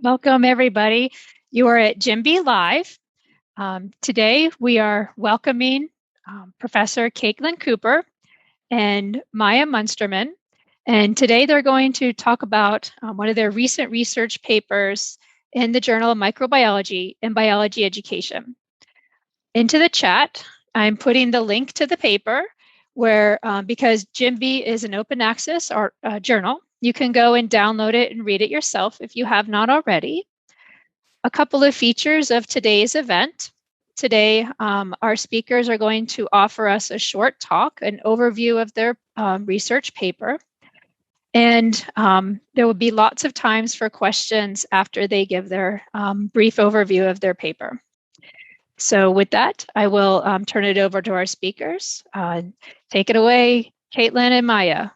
Welcome, everybody. You are at Jim Live. Today, we are welcoming Professor Katelyn Cooper and Maya Munsterman. And today, they're going to talk about one of their recent research papers in the Journal of Microbiology and Biology Education. Into the chat, I'm putting the link to the paper where, because Jim is an open access journal, you can go and download it and read it yourself if you have not already. A couple of features of today's event. Today, our speakers are going to offer us a short talk, an overview of their research paper. And there will be lots of times for questions after they give their brief overview of their paper. So with that, I will turn it over to our speakers. Take it away, Katelyn and Maya.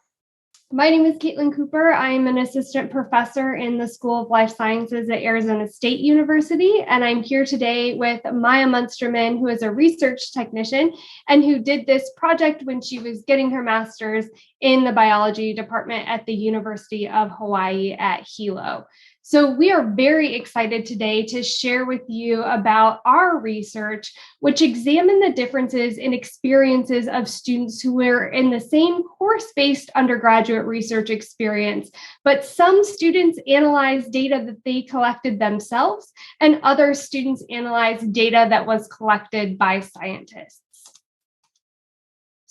My name is Katelyn Cooper. I'm an assistant professor in the School of Life Sciences at Arizona State University, and I'm here today with Maya Munsterman, who is a research technician and who did this project when she was getting her master's in the biology department at the University of Hawaii at Hilo. So we are very excited today to share with you about our research, which examined the differences in experiences of students who were in the same course-based undergraduate research experience, but some students analyzed data that they collected themselves, and other students analyzed data that was collected by scientists.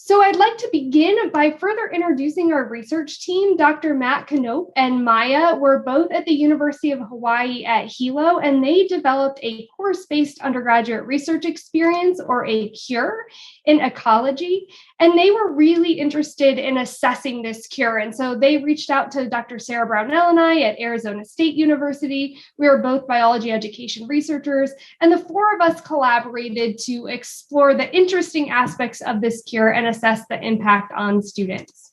So I'd like to begin by further introducing our research team. Dr. Matt Knoop and Maya were both at the University of Hawaii at Hilo, and they developed a course-based undergraduate research experience, or a CURE, in ecology. And they were really interested in assessing this CURE. And so they reached out to Dr. Sarah Brownell and I at Arizona State University. We are both biology education researchers, and the four of us collaborated to explore the interesting aspects of this CURE and assess the impact on students.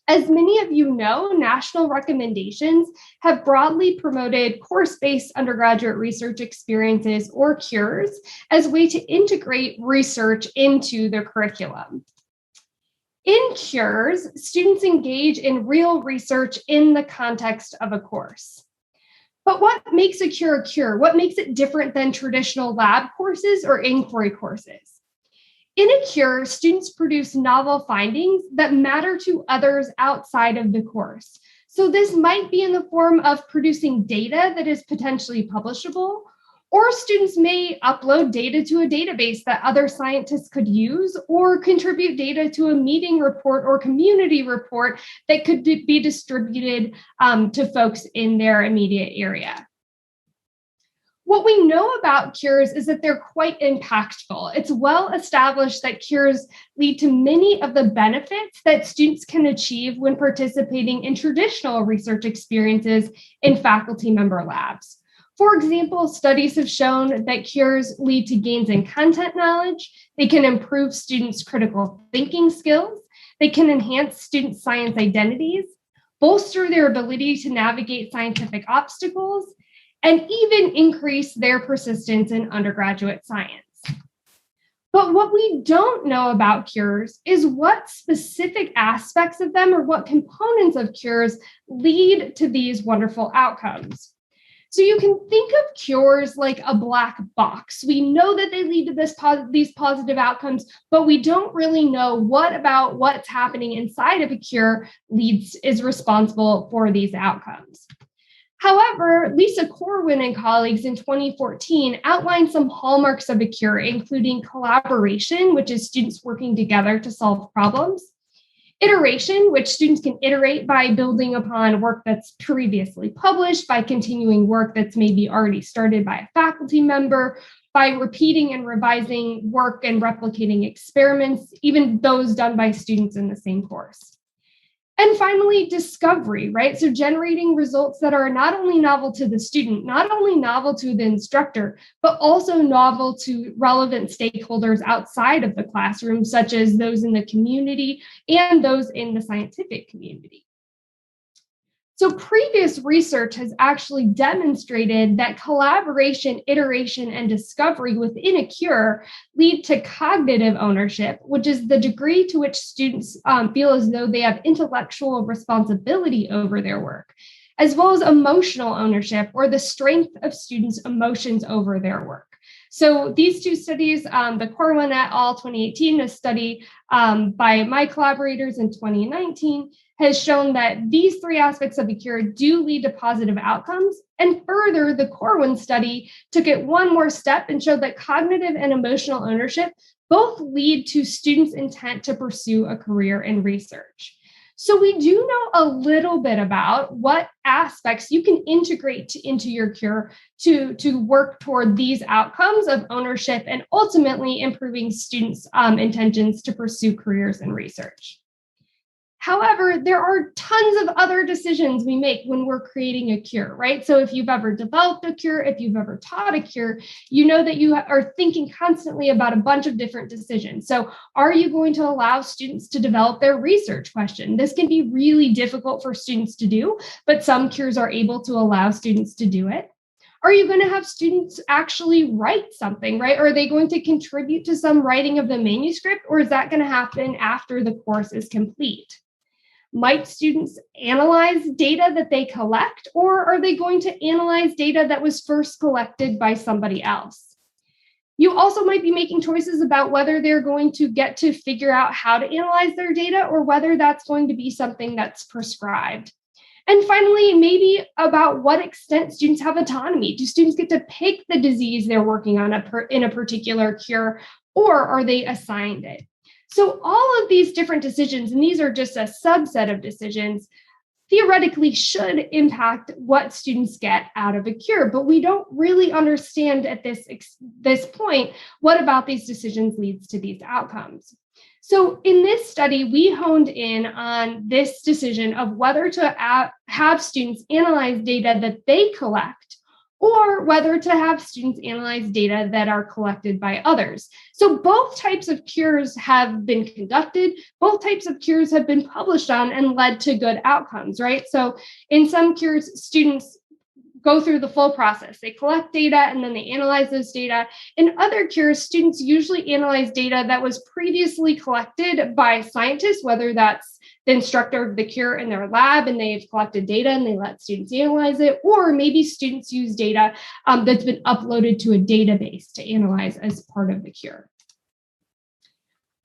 As many of you know, national recommendations have broadly promoted course-based undergraduate research experiences, or CUREs, as a way to integrate research into their curriculum. In CUREs, students engage in real research in the context of a course. But what makes a CURE a CURE? What makes it different than traditional lab courses or inquiry courses? In a CURE, students produce novel findings that matter to others outside of the course. So this might be in the form of producing data that is potentially publishable, or students may upload data to a database that other scientists could use, or contribute data to a meeting report or community report that could be distributed to folks in their immediate area. What we know about CUREs is that they're quite impactful. It's well established that CUREs lead to many of the benefits that students can achieve when participating in traditional research experiences in faculty member labs. For example, studies have shown that CUREs lead to gains in content knowledge. They can improve students' critical thinking skills. They can enhance students' science identities, bolster their ability to navigate scientific obstacles, and even increase their persistence in undergraduate science. But what we don't know about CUREs is what specific aspects of them, or what components of CUREs, lead to these wonderful outcomes. So you can think of CUREs like a black box. We know that they lead to these positive outcomes, but we don't really know what about what's happening inside of a CURE is responsible for these outcomes. However, Lisa Corwin and colleagues in 2014 outlined some hallmarks of a CURE, including collaboration, which is students working together to solve problems; iteration, which students can iterate by building upon work that's previously published, by continuing work that's maybe already started by a faculty member, by repeating and revising work and replicating experiments, even those done by students in the same course. And finally, discovery, right? So generating results that are not only novel to the student, not only novel to the instructor, but also novel to relevant stakeholders outside of the classroom, such as those in the community and those in the scientific community. So previous research has actually demonstrated that collaboration, iteration, and discovery within a CURE lead to cognitive ownership, which is the degree to which students feel as though they have intellectual responsibility over their work. as well as emotional ownership, or the strength of students' emotions over their work. So these two studies, the Corwin et al. 2018, a study by my collaborators in 2019, has shown that these three aspects of a cure do lead to positive outcomes. And further, the Corwin study took it one more step and showed that cognitive and emotional ownership both lead to students' intent to pursue a career in research. So we do know a little bit about what aspects you can integrate into your cure to work toward these outcomes of ownership and ultimately improving students' intentions to pursue careers in research. However, there are tons of other decisions we make when we're creating a cure, right? So if you've ever developed a cure, if you've ever taught a cure, you know that you are thinking constantly about a bunch of different decisions. So are you going to allow students to develop their research question? This can be really difficult for students to do, but some cures are able to allow students to do it. Are you going to have students actually write something, right? Or are they going to contribute to some writing of the manuscript, or is that going to happen after the course is complete? Might students analyze data that they collect, or are they going to analyze data that was first collected by somebody else? You also might be making choices about whether they're going to get to figure out how to analyze their data, or whether that's going to be something that's prescribed. And finally, maybe about what extent students have autonomy. Do students get to pick the disease they're working on in a particular cure, or are they assigned it? So all of these different decisions, and these are just a subset of decisions, theoretically should impact what students get out of a cure, but we don't really understand at this point what about these decisions leads to these outcomes. So in this study, we honed in on this decision of whether to have students analyze data that they collect, or whether to have students analyze data that are collected by others. So both types of cures have been conducted, both types of cures have been published on and led to good outcomes, right? So in some cures, students go through the full process. They collect data and then they analyze those data. In other cures, students usually analyze data that was previously collected by scientists, whether that's the instructor of the cure in their lab and they've collected data and they let students analyze it, or maybe students use data that's been uploaded to a database to analyze as part of the cure.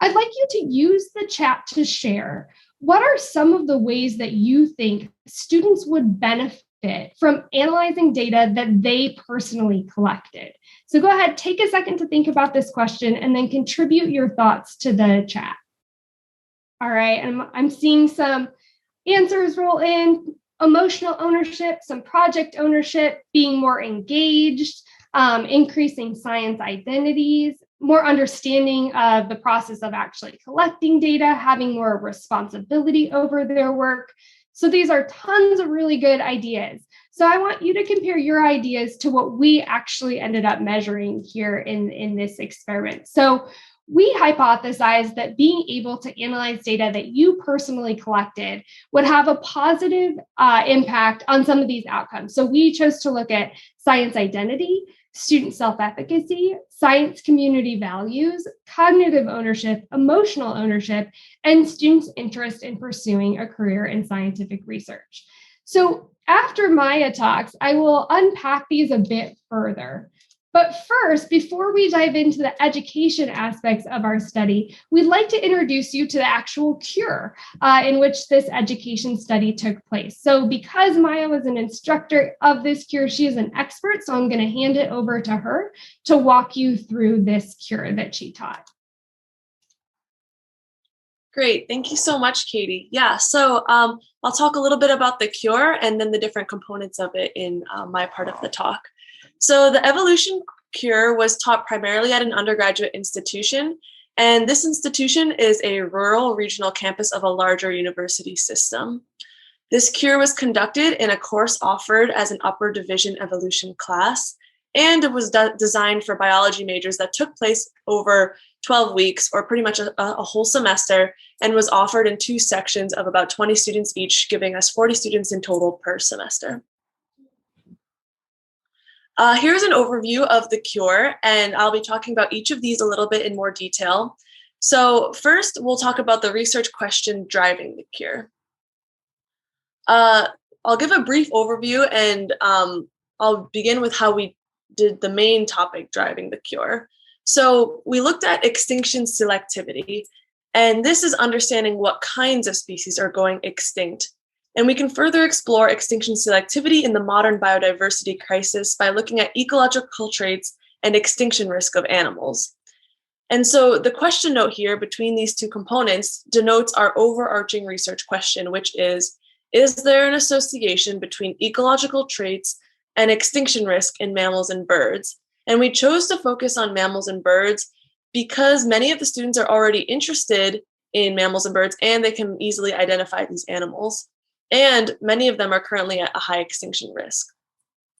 I'd like you to use the chat to share what are some of the ways that you think students would benefit from analyzing data that they personally collected. So go ahead, take a second to think about this question and then contribute your thoughts to the chat. All right, and I'm seeing some answers roll in: emotional ownership, some project ownership, being more engaged, increasing science identities, more understanding of the process of actually collecting data, having more responsibility over their work. So these are tons of really good ideas. So I want you to compare your ideas to what we actually ended up measuring here in this experiment. So we hypothesized that being able to analyze data that you personally collected would have a positive impact on some of these outcomes. So we chose to look at science identity, student self-efficacy, science community values, cognitive ownership, emotional ownership, and students' interest in pursuing a career in scientific research. So after Maya talks, I will unpack these a bit further. But first, before we dive into the education aspects of our study, we'd like to introduce you to the actual cure in which this education study took place. So because Maya was an instructor of this cure, she is an expert, so I'm going to hand it over to her to walk you through this cure that she taught. Great. Thank you so much, Katie. Yeah, so I'll talk a little bit about the cure and then the different components of it in my part of the talk. So the evolution cure was taught primarily at an undergraduate institution, and this institution is a rural regional campus of a larger university system. This cure was conducted in a course offered as an upper division evolution class, and it was designed for biology majors that took place over 12 weeks, or pretty much a whole semester, and was offered in 2 sections of about 20 students each, giving us 40 students in total per semester. Here's an overview of the cure, and I'll be talking about each of these a little bit in more detail. So first, we'll talk about the research question driving the cure. I'll give a brief overview, and I'll begin with how we did the main topic driving the cure. So we looked at extinction selectivity, and this is understanding what kinds of species are going extinct. And we can further explore extinction selectivity in the modern biodiversity crisis by looking at ecological traits and extinction risk of animals. And so the question note here between these two components denotes our overarching research question, which is there an association between ecological traits and extinction risk in mammals and birds? And we chose to focus on mammals and birds because many of the students are already interested in mammals and birds, and they can easily identify these animals. And many of them are currently at a high extinction risk.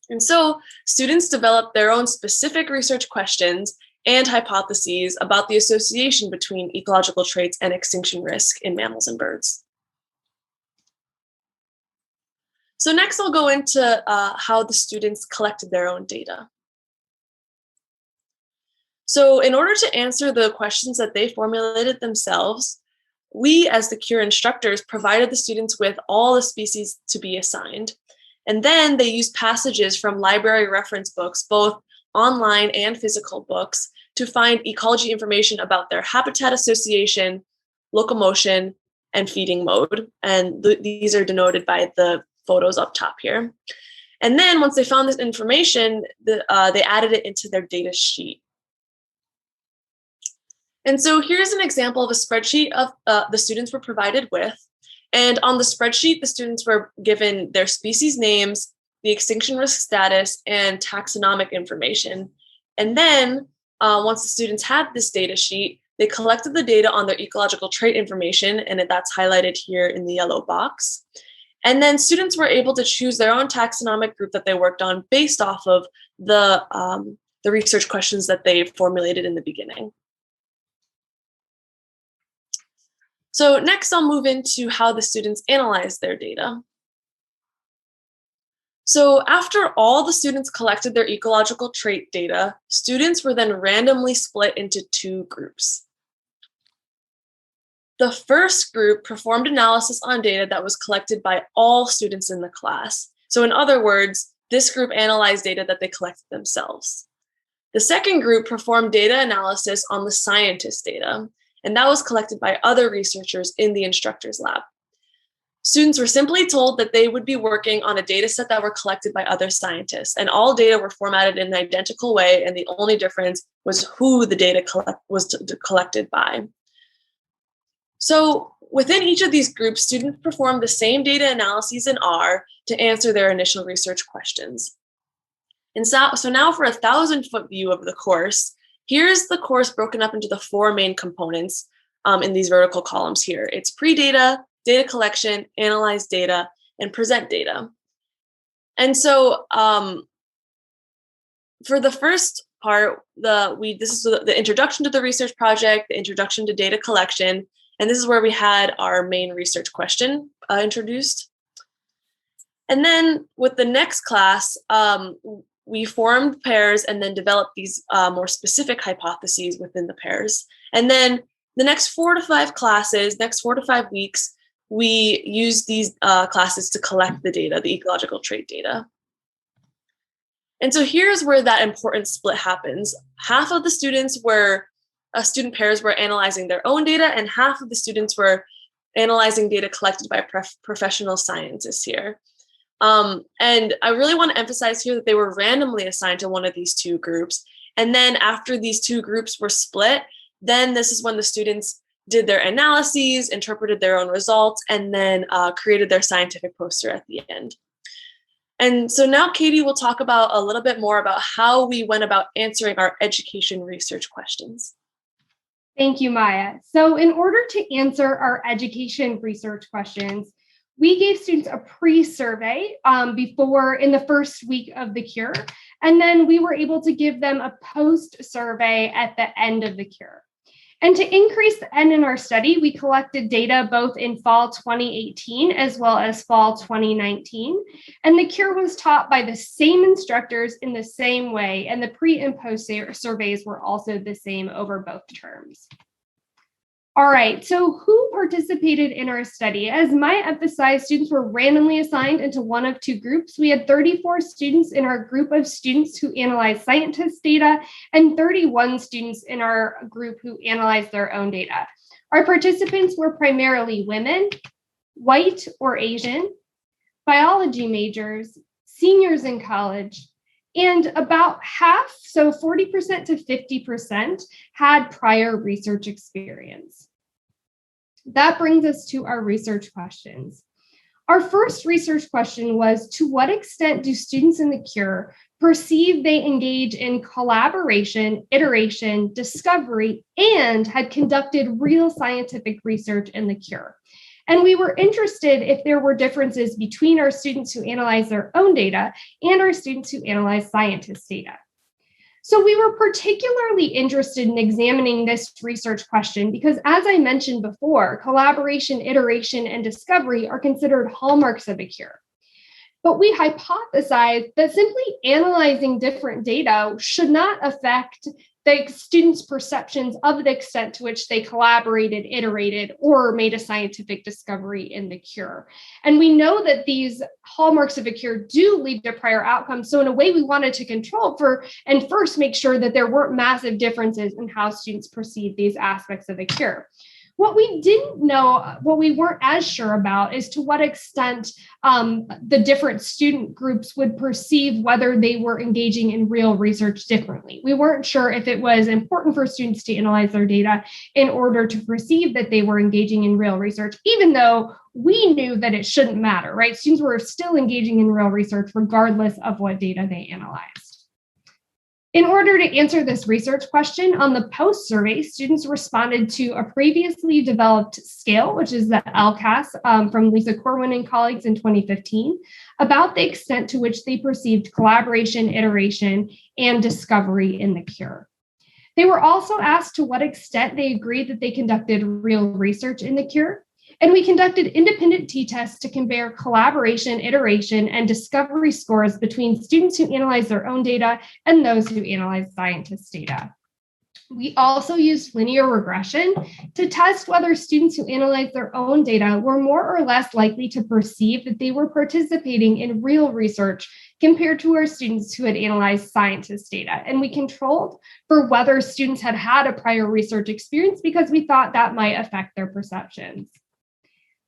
And so students developed their own specific research questions and hypotheses about the association between ecological traits and extinction risk in mammals and birds. So next I'll go into how the students collected their own data. So in order to answer the questions that they formulated themselves, we as the CURE instructors provided the students with all the species to be assigned. And then they used passages from library reference books, both online and physical books, to find ecology information about their habitat association, locomotion, and feeding mode. And these are denoted by the photos up top here. And then once they found this information, they added it into their data sheet. And so here's an example of a spreadsheet of the students were provided with. And on the spreadsheet, the students were given their species names, the extinction risk status, and taxonomic information. And then once the students had this data sheet, they collected the data on their ecological trait information, and that's highlighted here in the yellow box. And then students were able to choose their own taxonomic group that they worked on based off of the research questions that they formulated in the beginning. So next I'll move into how the students analyzed their data. So after all the students collected their ecological trait data, students were then randomly split into two groups. The first group performed analysis on data that was collected by all students in the class. So in other words, this group analyzed data that they collected themselves. The second group performed data analysis on the scientist data, and that was collected by other researchers in the instructor's lab. Students were simply told that they would be working on a data set that were collected by other scientists, and all data were formatted in an identical way, and the only difference was who the data was collected by. So within each of these groups, students performed the same data analyses in R to answer their initial research questions. And so now for a 1,000-foot view of the course, here's the course broken up into the four main components in these vertical columns here. It's pre-data, data collection, analyze data, and present data. And so for the first part, this is the introduction to the research project, the introduction to data collection, and this is where we had our main research question introduced. And then with the next class, we formed pairs and then developed these more specific hypotheses within the pairs. And then the next 4 to 5 classes, next 4 to 5 weeks, we used these classes to collect the data, the ecological trait data. And so here's where that important split happens. Half of the students student pairs were analyzing their own data, and half of the students were analyzing data collected by professional scientists here. And I really want to emphasize here that they were randomly assigned to one of these two groups. And then after these two groups were split, then this is when the students did their analyses, interpreted their own results, and then created their scientific poster at the end. And so now Katie will talk about a little bit more about how we went about answering our education research questions. Thank you, Maya. So in order to answer our education research questions, we gave students a pre-survey in the first week of the cure, and then we were able to give them a post-survey at the end of the cure. And to increase the N in our study, we collected data both in fall 2018 as well as fall 2019. And the cure was taught by the same instructors in the same way, and the pre and post surveys were also the same over both terms. All right, so who participated in our study? As Maya emphasized, students were randomly assigned into one of two groups. We had 34 students in our group of students who analyzed scientist data and 31 students in our group who analyzed their own data. Our participants were primarily women, white or Asian, biology majors, seniors in college, and about half, so 40% to 50%, had prior research experience. That brings us to our research questions. Our first research question was, to what extent do students in the CURE perceive they engage in collaboration, iteration, discovery, and had conducted real scientific research in the CURE? And we were interested if there were differences between our students who analyze their own data and our students who analyze scientist data. So we were particularly interested in examining this research question because, as I mentioned before, collaboration, iteration, and discovery are considered hallmarks of a CURE. But we hypothesized that simply analyzing different data should not affect the students' perceptions of the extent to which they collaborated, iterated, or made a scientific discovery in the CURE. And we know that these hallmarks of a CURE do lead to prior outcomes. So in a way, we wanted to control for and first make sure that there weren't massive differences in how students perceive these aspects of a CURE. What we didn't know, what we weren't as sure about, is to what extent the different student groups would perceive whether they were engaging in real research differently. We weren't sure if it was important for students to analyze their data in order to perceive that they were engaging in real research, even though we knew that it shouldn't matter, right? Students were still engaging in real research regardless of what data they analyzed. In order to answer this research question, on the post survey, students responded to a previously developed scale, which is the LCAS from Lisa Corwin and colleagues in 2015, about the extent to which they perceived collaboration, iteration, and discovery in the CURE. They were also asked to what extent they agreed that they conducted real research in the CURE. And we conducted independent t-tests to compare collaboration, iteration, and discovery scores between students who analyze their own data and those who analyze scientists' data. We also used linear regression to test whether students who analyze their own data were more or less likely to perceive that they were participating in real research compared to our students who had analyzed scientists' data. And we controlled for whether students had had a prior research experience because we thought that might affect their perceptions.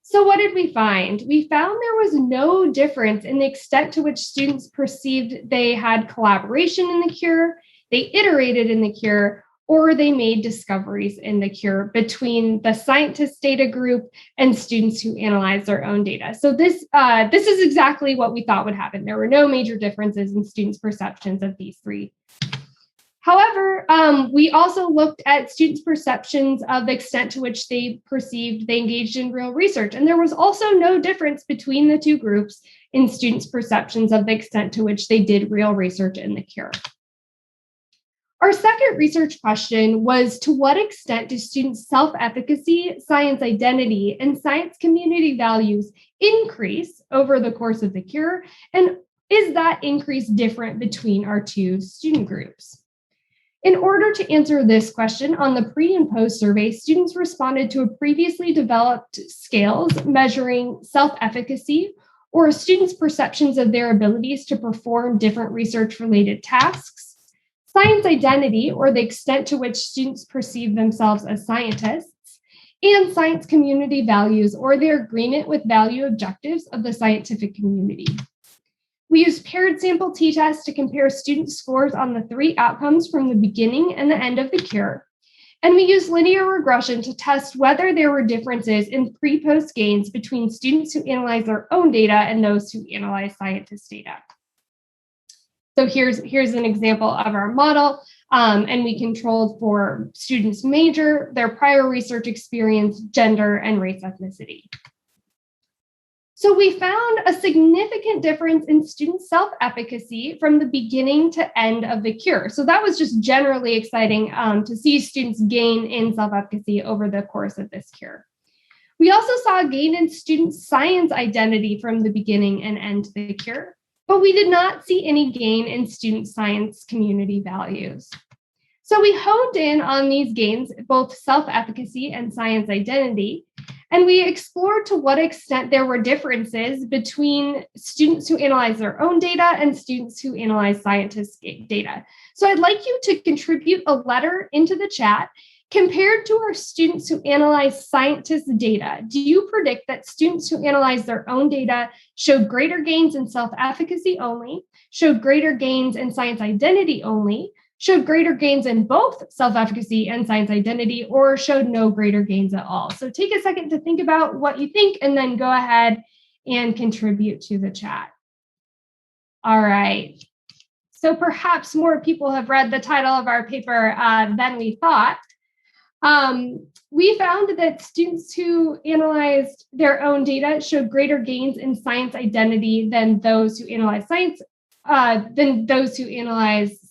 So what did we find? We found there was no difference in the extent to which students perceived they had collaboration in the CURE, they iterated in the CURE, or they made discoveries in the CURE between the scientist data group and students who analyzed their own data. So this is exactly what we thought would happen. There were no major differences in students' perceptions of these three. However, we also looked at students' perceptions of the extent to which they perceived they engaged in real research. And there was also no difference between the two groups in students' perceptions of the extent to which they did real research in the CURE. Our second research question was, to what extent do students' self-efficacy, science identity, and science community values increase over the course of the CURE? And is that increase different between our two student groups? In order to answer this question, on the pre and post survey, students responded to a previously developed scales measuring self-efficacy, or students' perceptions of their abilities to perform different research-related tasks, science identity, or the extent to which students perceive themselves as scientists, and science community values, or their agreement with value objectives of the scientific community. We used paired sample t-tests to compare student scores on the three outcomes from the beginning and the end of the CURE. And we used linear regression to test whether there were differences in pre-post gains between students who analyze their own data and those who analyze scientist data. So here's an example of our model, and we controlled for students' major, their prior research experience, gender, and race ethnicity. So we found a significant difference in student self-efficacy from the beginning to end of the CURE. So that was just generally exciting to see students gain in self-efficacy over the course of this CURE. We also saw a gain in student science identity from the beginning and end of the CURE, but we did not see any gain in student science community values. So we honed in on these gains, both self-efficacy and science identity, and we explored to what extent there were differences between students who analyze their own data and students who analyze scientists' data. So I'd like you to contribute a letter into the chat. Compared to our students who analyze scientists' data, do you predict that students who analyze their own data showed greater gains in self-efficacy only, showed greater gains in science identity only, showed greater gains in both self-efficacy and science identity, or showed no greater gains at all? So take a second to think about what you think and then go ahead and contribute to the chat. All right. So perhaps more people have read the title of our paper than we thought. We found that students who analyzed their own data showed greater gains in science identity than those who analyze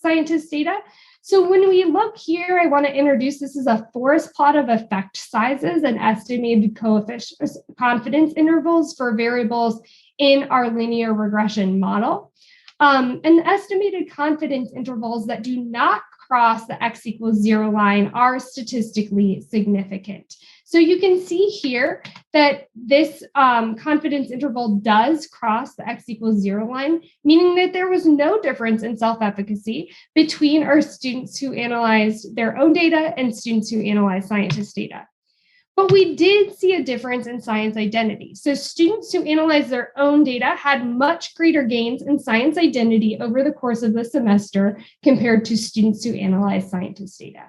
scientists' data. So when we look here, I want to introduce this as a forest plot of effect sizes and estimated coefficient confidence intervals for variables in our linear regression model. And the estimated confidence intervals that do not cross the x=0 line are statistically significant. So you can see here that this confidence interval does cross the x=0 line, meaning that there was no difference in self-efficacy between our students who analyzed their own data and students who analyzed scientists' data. But we did see a difference in science identity. So students who analyzed their own data had much greater gains in science identity over the course of the semester compared to students who analyzed scientists' data.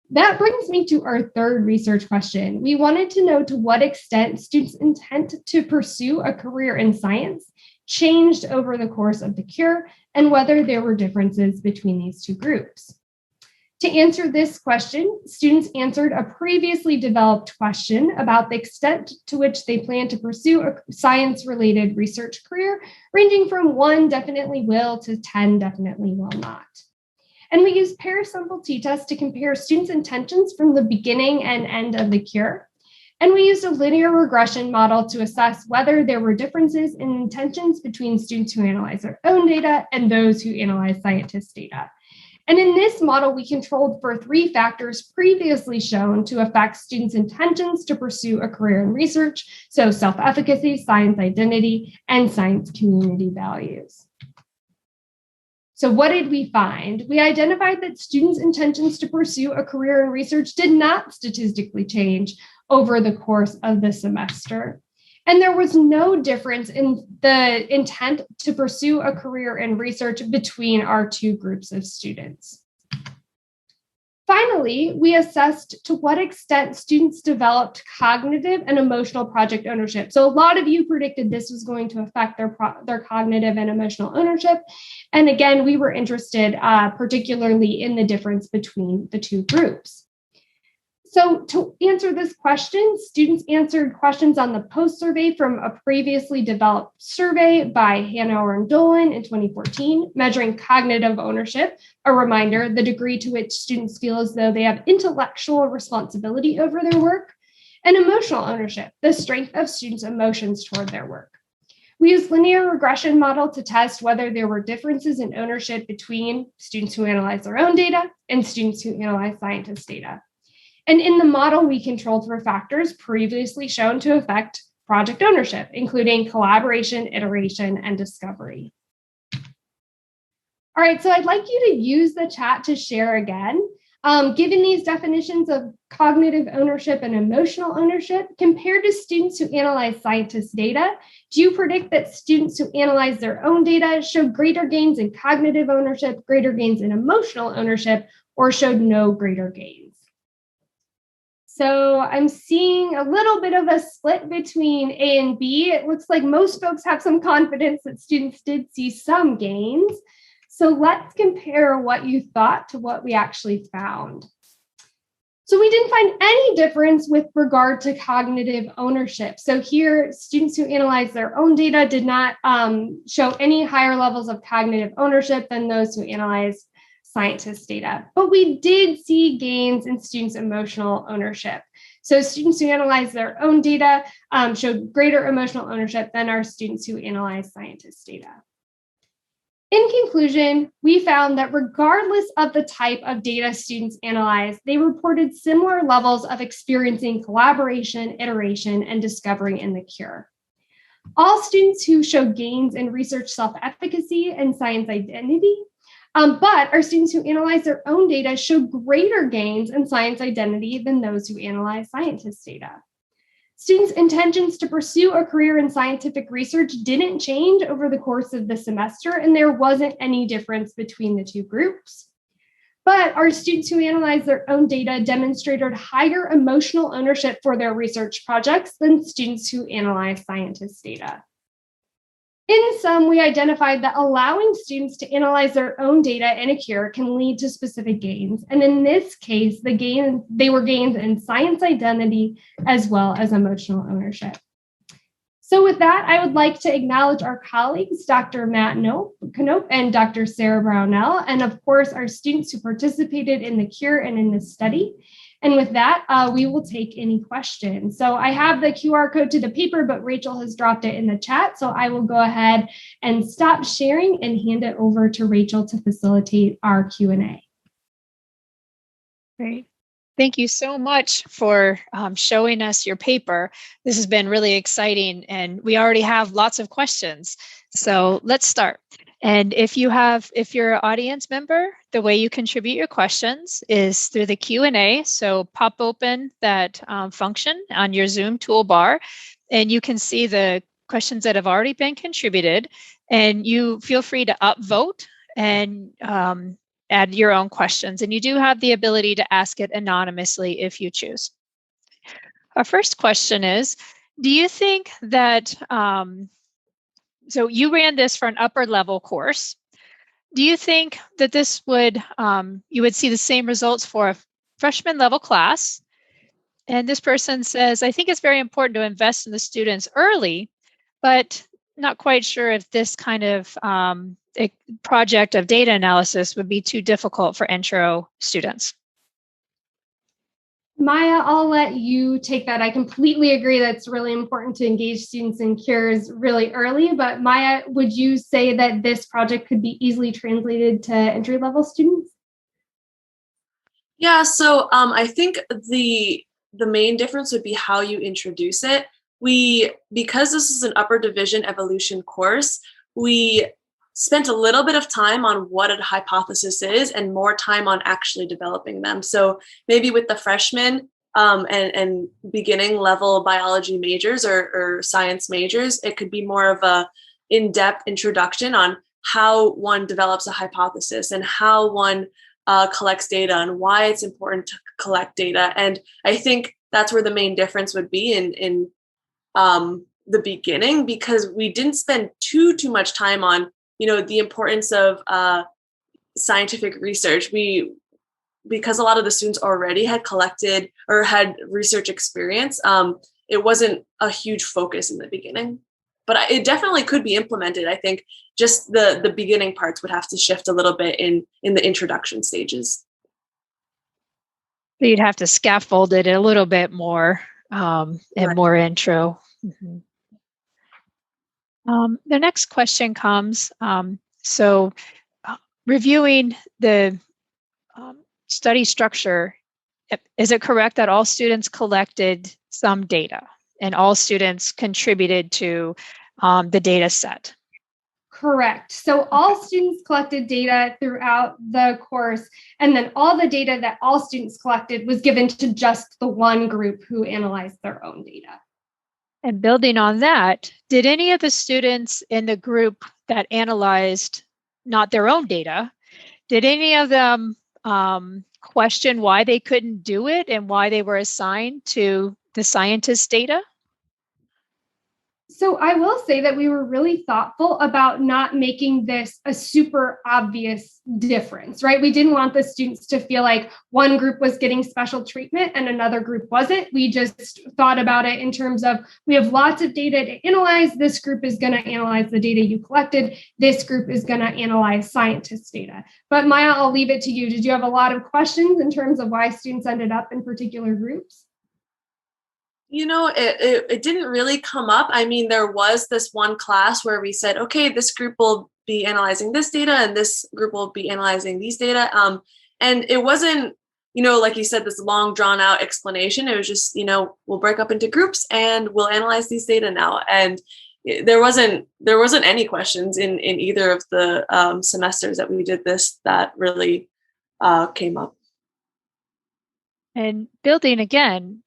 That brings me to our third research question. We wanted to know to what extent students' intent to pursue a career in science changed over the course of the cure and whether there were differences between these two groups. To answer this question, students answered a previously developed question about the extent to which they plan to pursue a science-related research career, ranging from 1 definitely will to 10 definitely will not. And we used pair sample t-tests to compare students' intentions from the beginning and end of the cure. And we used a linear regression model to assess whether there were differences in intentions between students who analyze their own data and those who analyze scientists' data. And in this model, we controlled for 3 factors previously shown to affect students' intentions to pursue a career in research, so self-efficacy, science identity, and science community values. So what did we find? We identified that students' intentions to pursue a career in research did not statistically change over the course of the semester. And there was no difference in the intent to pursue a career in research between our 2 groups of students. Finally, we assessed to what extent students developed cognitive and emotional project ownership. So a lot of you predicted this was going to affect their cognitive and emotional ownership. And again, we were interested particularly in the difference between the 2 groups. So to answer this question, students answered questions on the post survey from a previously developed survey by Hanauer and Dolan in 2014, measuring cognitive ownership, a reminder, the degree to which students feel as though they have intellectual responsibility over their work, and emotional ownership, the strength of students' emotions toward their work. We used linear regression model to test whether there were differences in ownership between students who analyze their own data and students who analyze scientists' data. And in the model, we controlled for factors previously shown to affect project ownership, including collaboration, iteration, and discovery. All right, so I'd like you to use the chat to share again. Given these definitions of cognitive ownership and emotional ownership, compared to students who analyze scientists' data, do you predict that students who analyze their own data showed greater gains in cognitive ownership, greater gains in emotional ownership, or showed no greater gains? So I'm seeing a little bit of a split between A and B. It looks like most folks have some confidence that students did see some gains. So let's compare what you thought to what we actually found. So we didn't find any difference with regard to cognitive ownership. So here, students who analyzed their own data did not show any higher levels of cognitive ownership than those who analyzed scientists' data, but we did see gains in students' emotional ownership. So students who analyzed their own data showed greater emotional ownership than our students who analyzed scientists' data. In conclusion, we found that regardless of the type of data students analyzed, they reported similar levels of experiencing collaboration, iteration, and discovery in the cure. All students who showed gains in research self-efficacy and science identity, but our students who analyze their own data showed greater gains in science identity than those who analyze scientists' data. Students' intentions to pursue a career in scientific research didn't change over the course of the semester, and there wasn't any difference between the two groups. But our students who analyzed their own data demonstrated higher emotional ownership for their research projects than students who analyzed scientists' data. In sum, we identified that allowing students to analyze their own data in a cure can lead to specific gains. And in this case, they were gains in science identity as well as emotional ownership. So with that, I would like to acknowledge our colleagues, Dr. Matt Knope and Dr. Sarah Brownell, and of course, our students who participated in the cure and in this study. And with that, we will take any questions. So I have the QR code to the paper, but Rachel has dropped it in the chat. So I will go ahead and stop sharing and hand it over to Rachel to facilitate our Q&A. Great. Thank you so much for showing us your paper. This has been really exciting, and we already have lots of questions. So let's start. And if you're an audience member, the way you contribute your questions is through the Q&A. So pop open that function on your Zoom toolbar, and you can see the questions that have already been contributed. And you feel free to upvote and add your own questions. And you do have the ability to ask it anonymously if you choose. Our first question is, do you think that so you ran this for an upper level course. Do you think that this would, you would see the same results for a freshman level class? And this person says, I think it's very important to invest in the students early, but not quite sure if this kind of project of data analysis would be too difficult for intro students. Maya, I'll let you take that. I completely agree that it's really important to engage students in cures really early, but Maya, would you say that this project could be easily translated to entry-level students? Yeah, so I think the main difference would be how you introduce it. Because this is an upper division evolution course, we spent a little bit of time on what a hypothesis is and more time on actually developing them. So maybe with the freshmen and beginning level biology majors or science majors, it could be more of a in-depth introduction on how one develops a hypothesis and how one collects data and why it's important to collect data. And I think that's where the main difference would be in the beginning, because we didn't spend too much time on the importance of scientific research. Because a lot of the students already had collected or had research experience, it wasn't a huge focus in the beginning. But it definitely could be implemented. I think just the beginning parts would have to shift a little bit in the introduction stages. So you'd have to scaffold it a little bit more and Right. more intro. Mm-hmm. The next question comes, reviewing the study structure, is it correct that all students collected some data and all students contributed to the data set? Correct. So all students collected data throughout the course, and then all the data that all students collected was given to just the one group who analyzed their own data. And building on that, did any of the students in the group that analyzed not their own data, did any of them question why they couldn't do it and why they were assigned to the scientist's data? So I will say that we were really thoughtful about not making this a super obvious difference, right? We didn't want the students to feel like one group was getting special treatment and another group wasn't. We just thought about it in terms of, we have lots of data to analyze. This group is going to analyze the data you collected. This group is going to analyze scientists' data. But Maya, I'll leave it to you. Did you have a lot of questions in terms of why students ended up in particular groups? It didn't really come up. I mean, there was this one class where we said, okay, this group will be analyzing this data and this group will be analyzing these data. And it wasn't, like you said, this long drawn out explanation. It was just, we'll break up into groups and we'll analyze these data now. And there wasn't any questions in either of the semesters that we did this that really came up. And building again,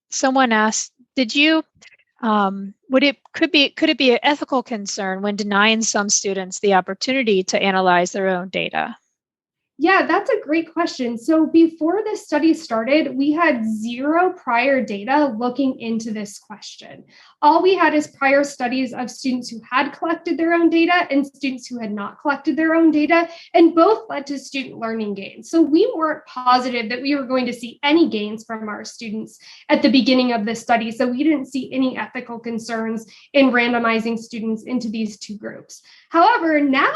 someone asked, did you, could it be an ethical concern when denying some students the opportunity to analyze their own data? Yeah, that's a great question. So before this study started, we had zero prior data looking into this question. All we had is prior studies of students who had collected their own data and students who had not collected their own data, and both led to student learning gains. So we weren't positive that we were going to see any gains from our students at the beginning of this study. So we didn't see any ethical concerns in randomizing students into these two groups. However, now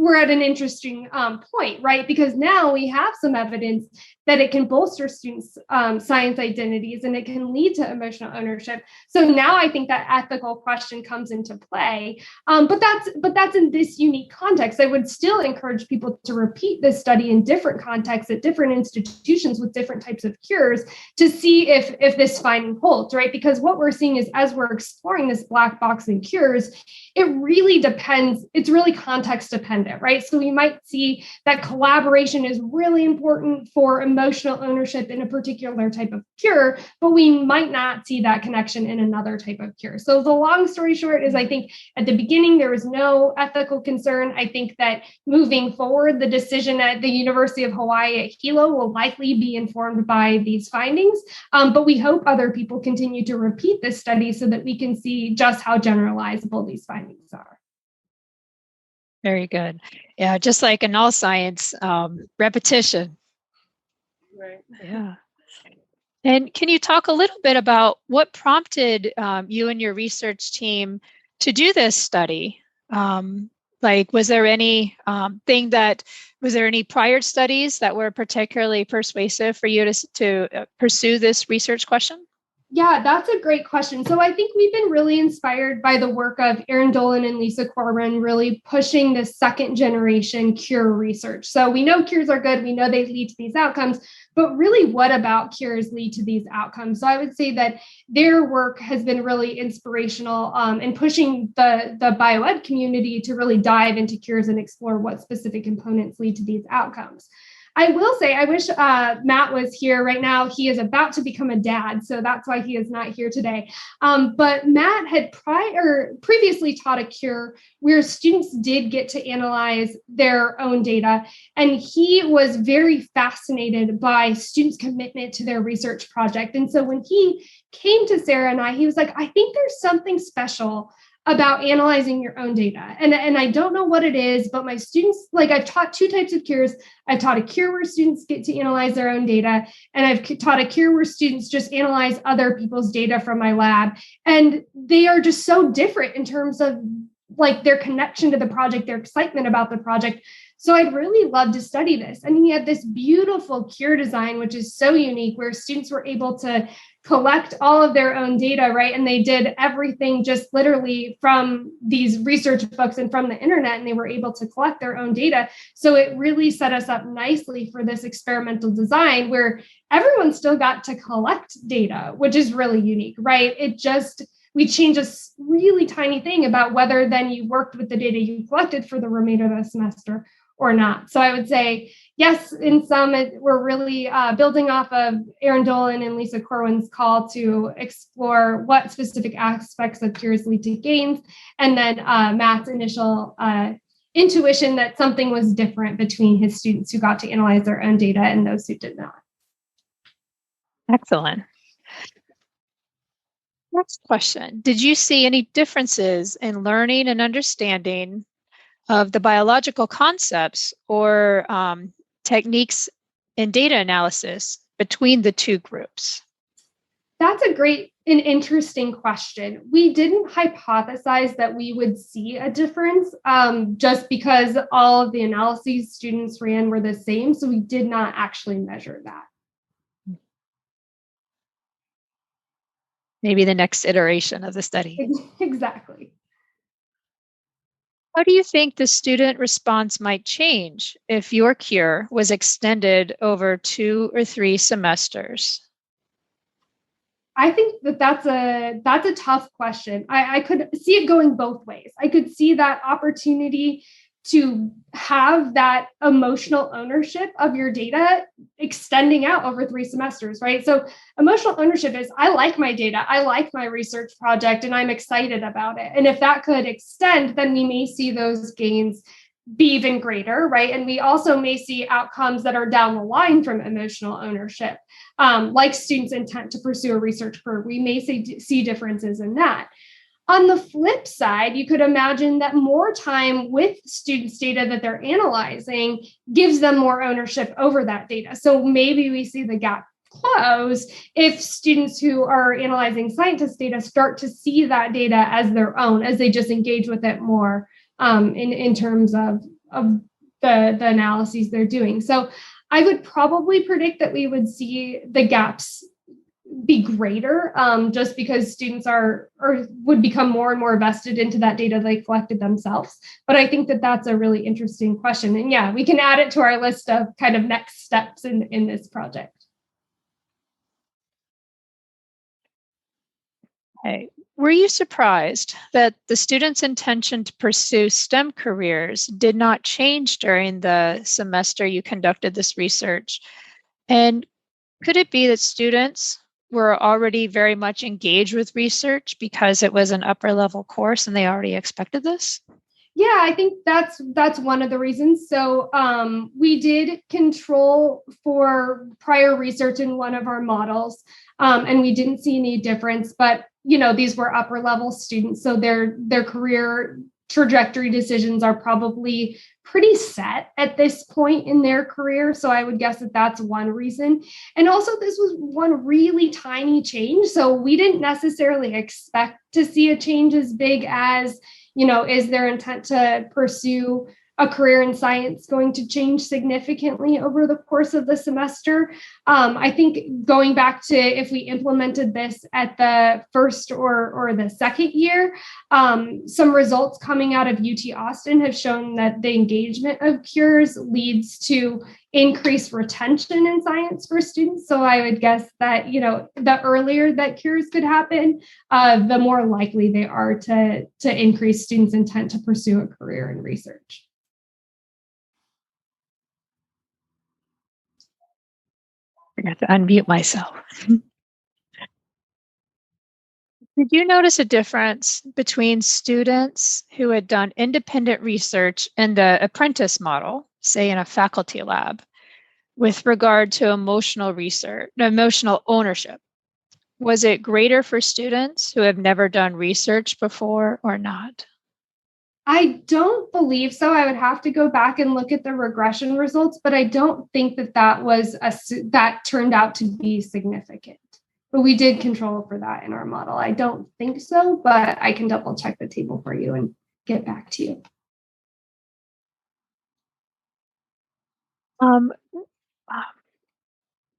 we're at an interesting point, right? Because now we have some evidence that it can bolster students' science identities and it can lead to emotional ownership. So now I think that ethical question comes into play. But that's in this unique context. I would still encourage people to repeat this study in different contexts at different institutions with different types of cures to see if this finding holds, right? Because what we're seeing is as we're exploring this black box in cures, it really depends. It's really context dependent, right? So we might see that collaboration is really important for emotional ownership in a particular type of cure, but we might not see that connection in another type of cure. So the long story short is I think at the beginning, there was no ethical concern. I think that moving forward, the decision at the University of Hawaii at Hilo will likely be informed by these findings. But we hope other people continue to repeat this study so that we can see just how generalizable these findings are. Very good. Yeah, just like in all science, repetition. Right. Yeah. And can you talk a little bit about what prompted you and your research team to do this study? Was there any was there any prior studies that were particularly persuasive for you to pursue this research question? Yeah, that's a great question. So I think we've been really inspired by the work of Erin Dolan and Lisa Corwin, really pushing the second generation cure research. So we know cures are good. We know they lead to these outcomes, but really what about cures lead to these outcomes? So I would say that their work has been really inspirational in pushing the bioed community to really dive into cures and explore what specific components lead to these outcomes. I will say, I wish Matt was here right now. He is about to become a dad, so that's why he is not here today. But Matt had previously taught a cure where students did get to analyze their own data, and he was very fascinated by students' commitment to their research project. And so when he came to Sarah and I, he was like, I think there's something special about analyzing your own data. And I don't know what it is, but my students, I've taught two types of cures. I've taught a cure where students get to analyze their own data, and I've taught a cure where students just analyze other people's data from my lab. And they are just so different in terms of their connection to the project, their excitement about the project. So I'd really love to study this. And he had this beautiful cure design, which is so unique, where students were able to collect all of their own data, right? And they did everything just literally from these research books and from the internet, and they were able to collect their own data. So it really set us up nicely for this experimental design where everyone still got to collect data, which is really unique, right? We changed a really tiny thing about whether then you worked with the data you collected for the remainder of the semester or not. So I would say, yes, in some, we're really building off of Erin Dolan and Lisa Corwin's call to explore what specific aspects of cures lead to gains, and then Matt's initial intuition that something was different between his students who got to analyze their own data and those who did not. Excellent. Next question. Did you see any differences in learning and understanding of the biological concepts or techniques in data analysis between the two groups? That's a great and interesting question. We didn't hypothesize that we would see a difference just because all of the analyses students ran were the same. So we did not actually measure that. Maybe the next iteration of the study. Exactly. How do you think the student response might change if your cure was extended over 2 or 3 semesters? I think that's a tough question. I could see it going both ways. I could see that opportunity to have that emotional ownership of your data extending out over 3 semesters, right? So emotional ownership is, I like my data, I like my research project, and I'm excited about it. And if that could extend, then we may see those gains be even greater, right? And we also may see outcomes that are down the line from emotional ownership, like students' intent to pursue a research career. We may see differences in that. On the flip side, you could imagine that more time with students' data that they're analyzing gives them more ownership over that data. So maybe we see the gap close if students who are analyzing scientist data start to see that data as their own, as they just engage with it more in terms of the analyses they're doing. So I would probably predict that we would see the gaps be greater, just because students would become more and more vested into that data they collected themselves. But I think that that's a really interesting question. And yeah, we can add it to our list of kind of next steps in this project. Okay. Were you surprised that the students' intention to pursue STEM careers did not change during the semester you conducted this research? And could it be that students were already very much engaged with research because it was an upper level course and they already expected this? Yeah, I think that's one of the reasons. So we did control for prior research in one of our models, and we didn't see any difference. But these were upper level students, so their career trajectory decisions are probably pretty set at this point in their career. So I would guess that that's one reason. And also, this was one really tiny change, so we didn't necessarily expect to see a change as big as, is their intent to pursue a career in science going to change significantly over the course of the semester? I think going back to if we implemented this at the first or the second year, some results coming out of UT Austin have shown that the engagement of cures leads to increased retention in science for students. So I would guess that, the earlier that cures could happen, the more likely they are to increase students' intent to pursue a career in research. I got to unmute myself. Did you notice a difference between students who had done independent research in the apprentice model, say in a faculty lab, with regard to emotional ownership? Was it greater for students who have never done research before or not? I don't believe so. I would have to go back and look at the regression results, but I don't think that turned out to be significant. But we did control for that in our model. I don't think so, but I can double check the table for you and get back to you.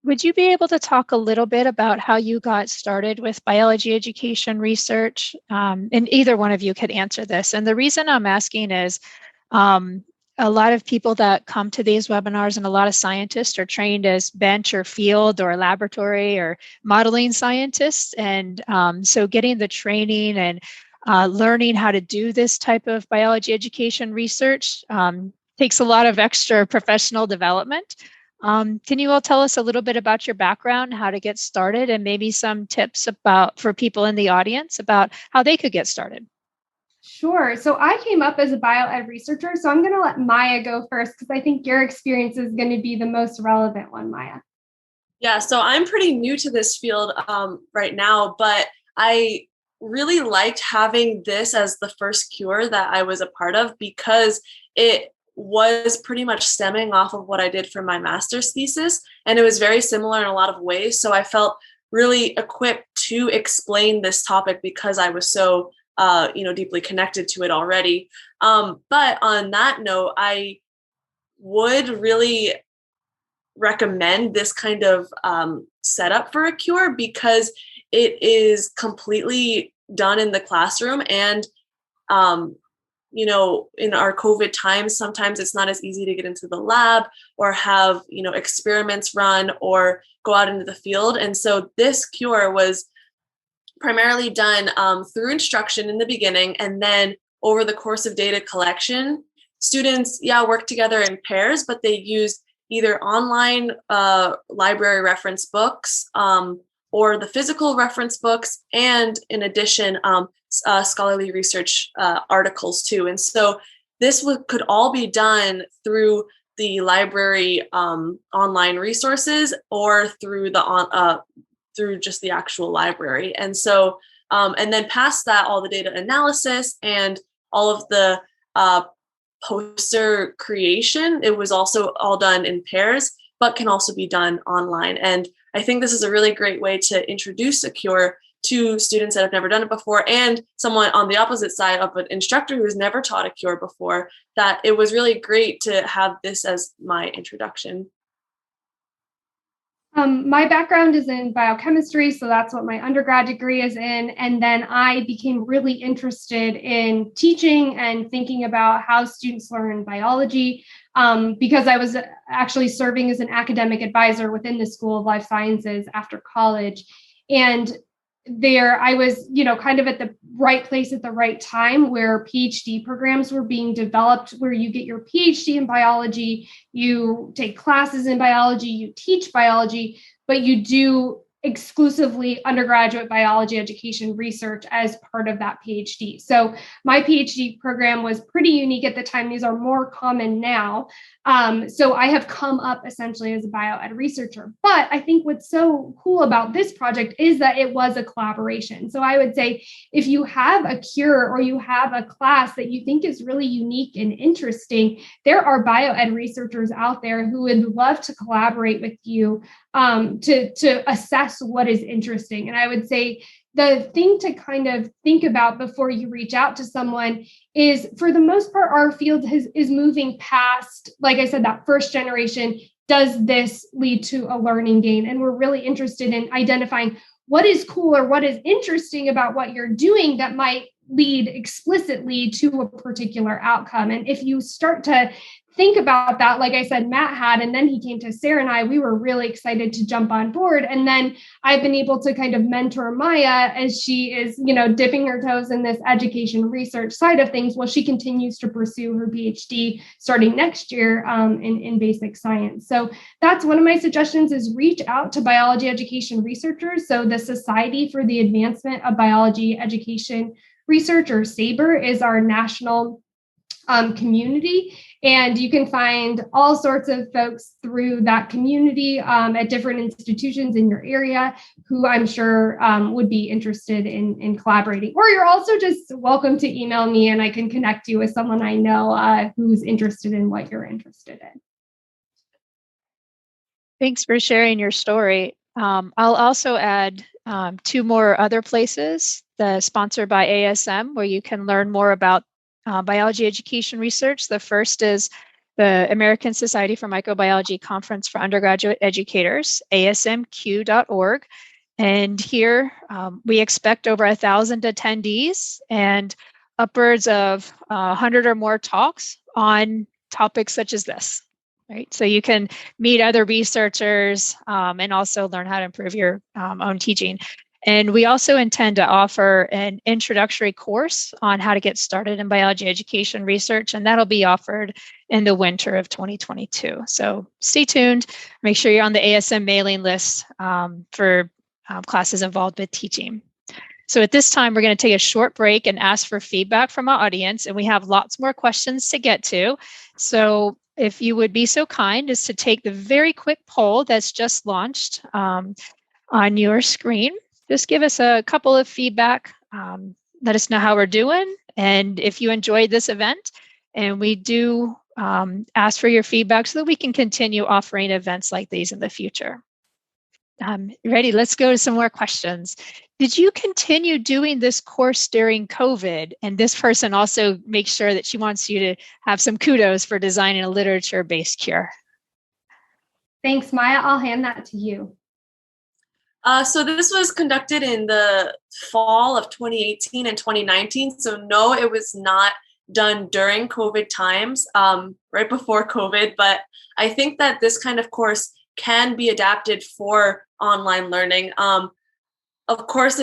Would you be able to talk a little bit about how you got started with biology education research? And either one of you could answer this. And the reason I'm asking is a lot of people that come to these webinars and a lot of scientists are trained as bench or field or laboratory or modeling scientists. And so getting the training and learning how to do this type of biology education research takes a lot of extra professional development. Can you all tell us a little bit about your background, how to get started, and maybe some tips for people in the audience about how they could get started? Sure. So I came up as a bioed researcher, so I'm going to let Maya go first because I think your experience is going to be the most relevant one, Maya. Yeah, so I'm pretty new to this field right now, but I really liked having this as the first cure that I was a part of because it was pretty much stemming off of what I did for my master's thesis. And it was very similar in a lot of ways. So I felt really equipped to explain this topic because I was so, deeply connected to it already. But on that note, I would really recommend this kind of setup for a cure because it is completely done in the classroom and in our COVID times, sometimes it's not as easy to get into the lab or have, experiments run or go out into the field. And so this cure was primarily done through instruction in the beginning, and then over the course of data collection, students, work together in pairs, but they used either online library reference books or the physical reference books, and in addition, scholarly research articles too. And so this could all be done through the library online resources or through through just the actual library. And so, and then past that, all the data analysis and all of the poster creation, it was also all done in pairs, but can also be done online. And I think this is a really great way to introduce a cure to students that have never done it before, and someone on the opposite side of an instructor who has never taught a cure before, that it was really great to have this as my introduction. My background is in biochemistry, so that's what my undergrad degree is in. And then I became really interested in teaching and thinking about how students learn biology because I was actually serving as an academic advisor within the School of Life Sciences after college. And there I was, kind of at the right place at the right time where PhD programs were being developed, where you get your PhD in biology, you take classes in biology, you teach biology, but you do exclusively undergraduate biology education research as part of that PhD. So my PhD program was pretty unique at the time. These are more common now. So I have come up essentially as a bioed researcher. But I think what's so cool about this project is that it was a collaboration. So I would say if you have a cure or you have a class that you think is really unique and interesting, there are bioed researchers out there who would love to collaborate with you to assess what is interesting. And I would say the thing to kind of think about before you reach out to someone is, for the most part, our field is moving past, like I said, that first generation. Does this lead to a learning gain? And we're really interested in identifying what is cool or what is interesting about what you're doing that might lead explicitly to a particular outcome. And if you start to think about that, like I said, Matt had, and then he came to Sarah and I, we were really excited to jump on board. And then I've been able to kind of mentor Maya as she is, dipping her toes in this education research side of things while she continues to pursue her PhD starting next year in basic science. So that's one of my suggestions, is reach out to biology education researchers. So the Society for the Advancement of Biology Education Research, or SABR, is our national community. And you can find all sorts of folks through that community at different institutions in your area who I'm sure would be interested in collaborating. Or you're also just welcome to email me and I can connect you with someone I know who's interested in what you're interested in. Thanks for sharing your story. I'll also add two more other places, sponsored by ASM, where you can learn more about biology education research. The first is the American Society for Microbiology Conference for Undergraduate Educators, asmq.org. And here we expect over 1,000 attendees and upwards of 100 or more talks on topics such as this. Right, so you can meet other researchers and also learn how to improve your own teaching. And we also intend to offer an introductory course on how to get started in biology education research, and that'll be offered in the winter of 2022. So stay tuned. Make sure you're on the ASM mailing list for classes involved with teaching. So at this time, we're going to take a short break and ask for feedback from our audience, and we have lots more questions to get to. So if you would be so kind as to take the very quick poll that's just launched on your screen. Just give us a couple of feedback. Let us know how we're doing and if you enjoyed this event. And we do ask for your feedback so that we can continue offering events like these in the future. Ready? Let's go to some more questions. Did you continue doing this course during COVID? And this person also makes sure that she wants you to have some kudos for designing a literature-based cure. Thanks, Maya. I'll hand that to you. So this was conducted in the fall of 2018 and 2019. So no, it was not done during COVID times, right before COVID, but I think that this kind of course can be adapted for online learning. Of course,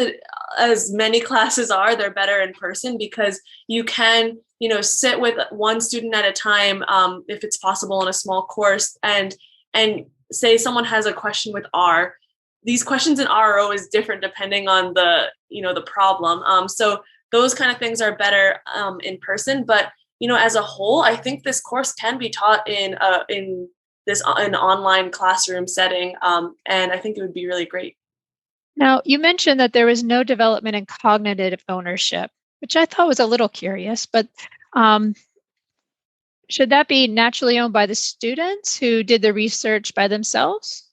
as many classes are, they're better in person because you can, sit with one student at a time, if it's possible in a small course, and say someone has a question with R. These questions in R are always different depending on the problem. So those kind of things are better in person. But as a whole, I think this course can be taught in an online classroom setting, and I think it would be really great. Now, you mentioned that there was no development in cognitive ownership, which I thought was a little curious, but should that be naturally owned by the students who did the research by themselves?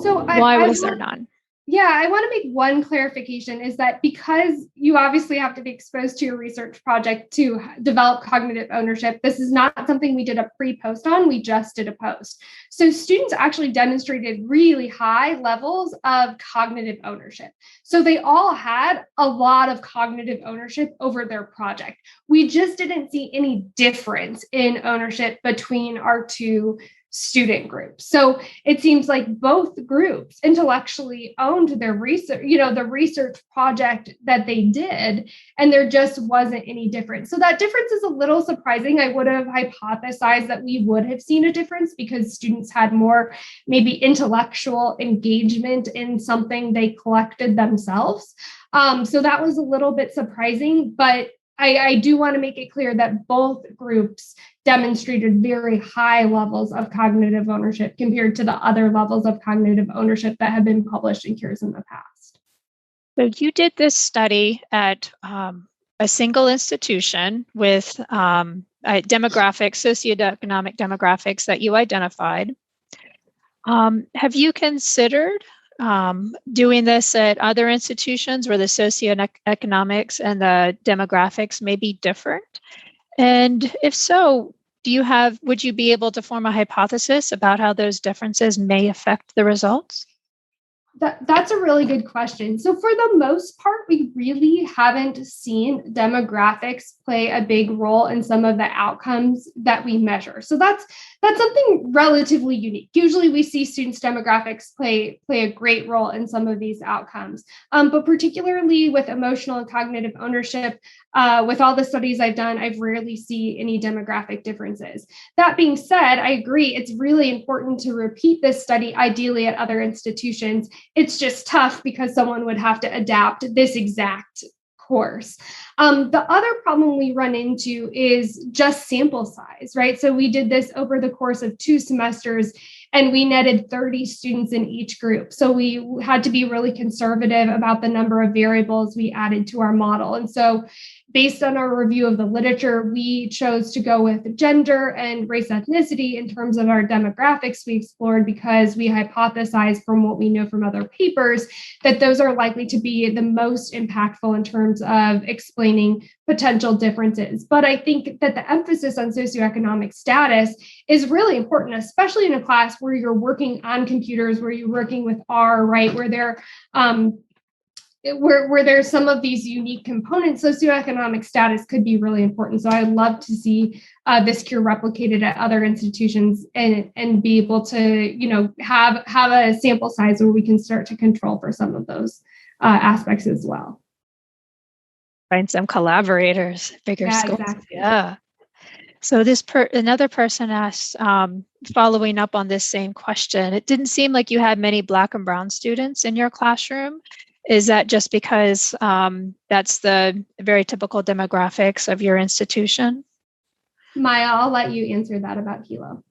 So why was there none? Yeah, I want to make one clarification is that because you obviously have to be exposed to your research project to develop cognitive ownership, this is not something we did a pre-post on, we just did a post. So students actually demonstrated really high levels of cognitive ownership. So they all had a lot of cognitive ownership over their project. We just didn't see any difference in ownership between our two student groups. So it seems like both groups intellectually owned their research, the research project that they did, and there just wasn't any difference. So that difference is a little surprising. I would have hypothesized that we would have seen a difference because students had more maybe intellectual engagement in something they collected themselves. So that was a little bit surprising, but I do want to make it clear that both groups demonstrated very high levels of cognitive ownership compared to the other levels of cognitive ownership that have been published in cures in the past. So you did this study at a single institution with demographics, socioeconomic demographics that you identified. Have you considered doing this at other institutions where the socioeconomics and the demographics may be different? And if so, would you be able to form a hypothesis about how those differences may affect the results? That's a really good question. So for the most part, we really haven't seen demographics play a big role in some of the outcomes that we measure. So that's something relatively unique. Usually we see students' demographics play a great role in some of these outcomes. But particularly with emotional and cognitive ownership, with all the studies I've done, I've rarely seen any demographic differences. That being said, I agree, it's really important to repeat this study, ideally at other institutions. It's just tough because someone would have to adapt this exact course. The other problem we run into is just sample size, right? So we did this over the course of 2 semesters and we netted 30 students in each group. So we had to be really conservative about the number of variables we added to our model. And so based on our review of the literature, we chose to go with gender and race ethnicity in terms of our demographics we explored because we hypothesized from what we know from other papers that those are likely to be the most impactful in terms of explaining potential differences. But I think that the emphasis on socioeconomic status is really important, especially in a class where you're working on computers, where you're working with R, right, where there's some of these unique components. Socioeconomic status could be really important. So I'd love to see this cure replicated at other institutions and be able to, have a sample size where we can start to control for some of those aspects as well. Find some collaborators, bigger schools. Exactly. Yeah. So another person asked, following up on this same question, it didn't seem like you had many Black and Brown students in your classroom. Is that just because that's the very typical demographics of your institution? Maya, I'll let you answer that about Hilo.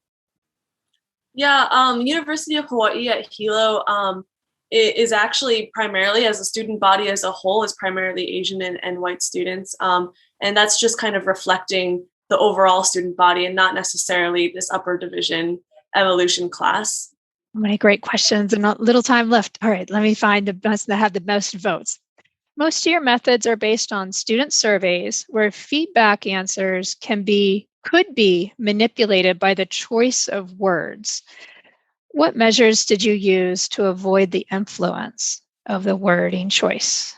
Yeah, University of Hawaii at Hilo is actually primarily, as a student body as a whole, is primarily Asian and white students. And that's just kind of reflecting the overall student body and not necessarily this upper division evolution class. Many great questions and a little time left. All right, let me find the best that have the most votes. Most of your methods are based on student surveys where feedback answers could be manipulated by the choice of words. What measures did you use to avoid the influence of the wording choice?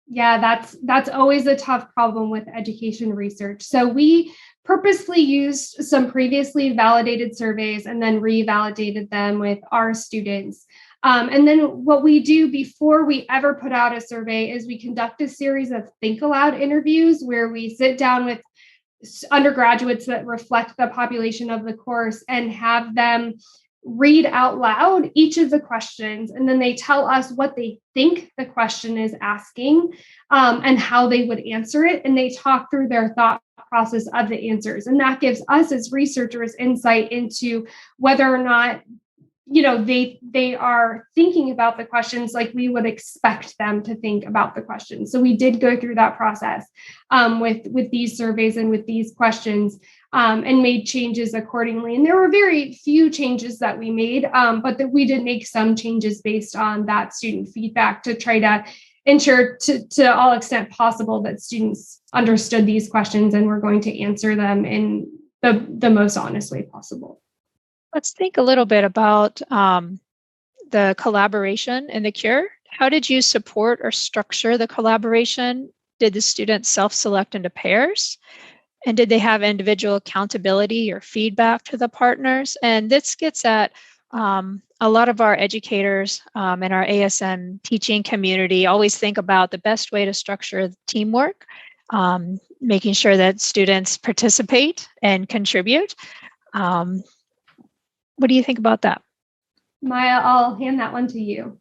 Yeah, that's always a tough problem with education research. So we purposely used some previously validated surveys and then revalidated them with our students. And then what we do before we ever put out a survey is we conduct a series of think aloud interviews where we sit down with undergraduates that reflect the population of the course and have them read out loud each of the questions, and then they tell us what they think the question is asking, and how they would answer it, and they talk through their thought process of the answers, and that gives us as researchers insight into whether or not they are thinking about the questions like we would expect them to think about the questions. So we did go through that process with these surveys and with these questions, and made changes accordingly. And there were very few changes that we made, but that we did make some changes based on that student feedback to try to ensure to all extent possible that students understood these questions and were going to answer them in the most honest way possible. Let's think a little bit about the collaboration in the cure. How did you support or structure the collaboration? Did the students self-select into pairs? And did they have individual accountability or feedback to the partners? And this gets at a lot of our educators in our ASM teaching community always think about the best way to structure teamwork, making sure that students participate and contribute. What do you think about that? Maya, I'll hand that one to you.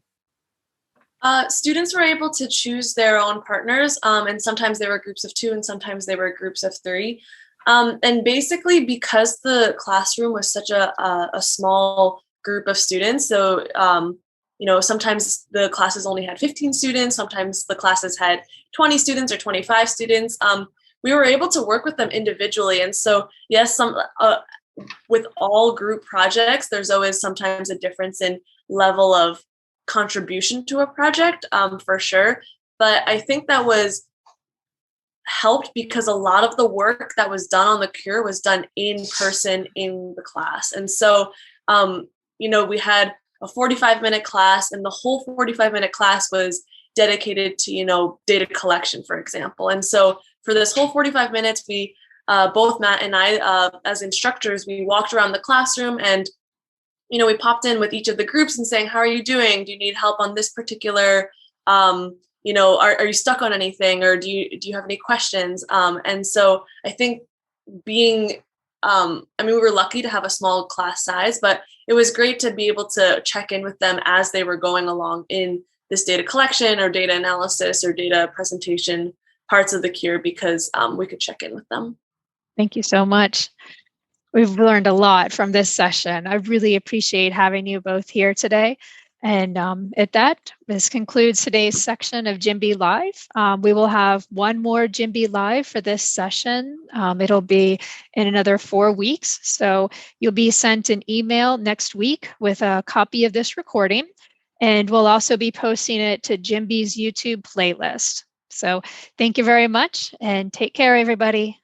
Students were able to choose their own partners, and sometimes they were groups of 2 and sometimes they were groups of 3. And basically, because the classroom was such a small group of students, so sometimes the classes only had 15 students, sometimes the classes had 20 students or 25 students. We were able to work with them individually, and so yes, with all group projects, there's always sometimes a difference in level of contribution to a project, for sure. But I think that was helped because a lot of the work that was done on the cure was done in person in the class. And so, we had a 45-minute class, and the whole 45-minute class was dedicated to, data collection, for example. And so for this whole 45 minutes, we both Matt and I, as instructors, we walked around the classroom and, we popped in with each of the groups and saying, how are you doing? Do you need help on this particular, are you stuck on anything? Or do you have any questions? And so I think we were lucky to have a small class size, but it was great to be able to check in with them as they were going along in this data collection or data analysis or data presentation parts of the cure, because we could check in with them. Thank you so much. We've learned a lot from this session. I really appreciate having you both here today. And this concludes today's section of GymB Live. We will have one more GymB Live for this session. It'll be in another 4 weeks. So you'll be sent an email next week with a copy of this recording. And we'll also be posting it to GymB's YouTube playlist. So thank you very much and take care, everybody.